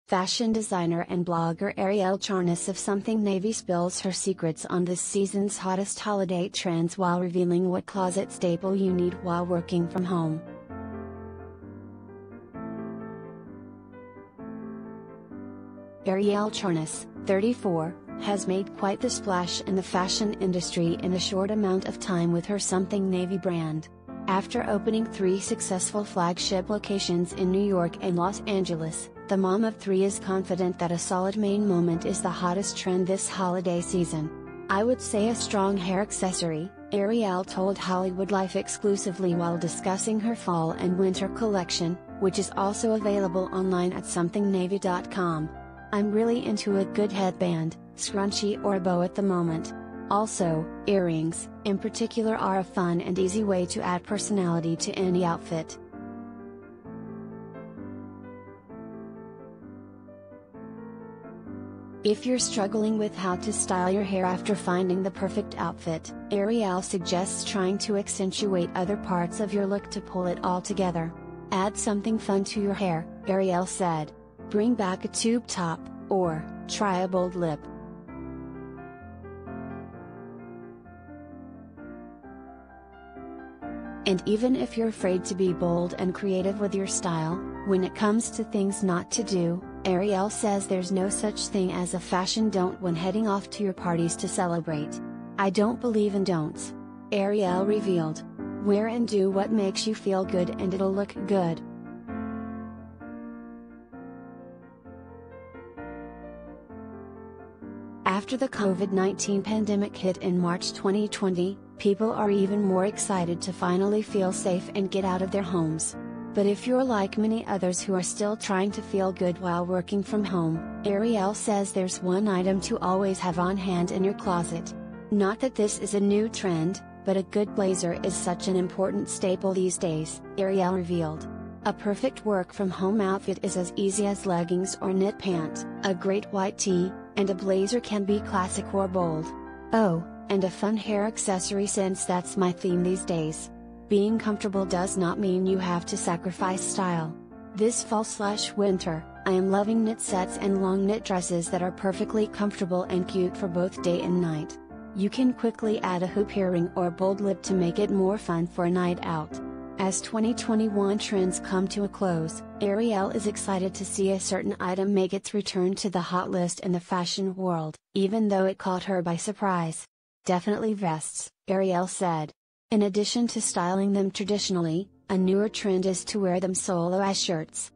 Fashion designer and blogger Arielle Charnas of Something Navy spills her secrets on this season's hottest holiday trends while revealing what closet staple you need while working from home. Arielle Charnas, 34, has made quite the splash in the fashion industry in a short amount of time with her Something Navy brand. After opening 3 successful flagship locations in New York and Los Angeles, the mom of 3 is confident that a solid main moment is the hottest trend this holiday season. "I would say a strong hair accessory," Arielle told HollywoodLife Exclusively while discussing her fall and winter collection, which is also available online at somethingnavy.com. "I'm really into a good headband, scrunchie or bow at the moment. Also, earrings, in particular, are a fun and easy way to add personality to any outfit." If you're struggling with how to style your hair after finding the perfect outfit, Arielle suggests trying to accentuate other parts of your look to pull it all together. "Add something fun to your hair," Arielle said. "Bring back a tube top, or try a bold lip." And even if you're afraid to be bold and creative with your style, when it comes to things not to do, Arielle says there's no such thing as a fashion don't when heading off to your parties to celebrate. "I don't believe in don'ts," Arielle revealed. "Wear and do what makes you feel good and it'll look good." After the COVID-19 pandemic hit in March 2020, people are even more excited to finally feel safe and get out of their homes. But if you're like many others who are still trying to feel good while working from home, Arielle says there's one item to always have on hand in your closet. "Not that this is a new trend, but a good blazer is such an important staple these days," Arielle revealed. "A perfect work from home outfit is as easy as leggings or knit pants, a great white tee, and a blazer can be classic or bold. Oh, and a fun hair accessory since that's my theme these days. Being comfortable does not mean you have to sacrifice style. This fall/winter, I am loving knit sets and long knit dresses that are perfectly comfortable and cute for both day and night. You can quickly add a hoop earring or bold lip to make it more fun for a night out." As 2021 trends come to a close, Arielle is excited to see a certain item make its return to the hot list in the fashion world, even though it caught her by surprise. "Definitely vests," Arielle said. "In addition to styling them traditionally, a newer trend is to wear them solo as shirts.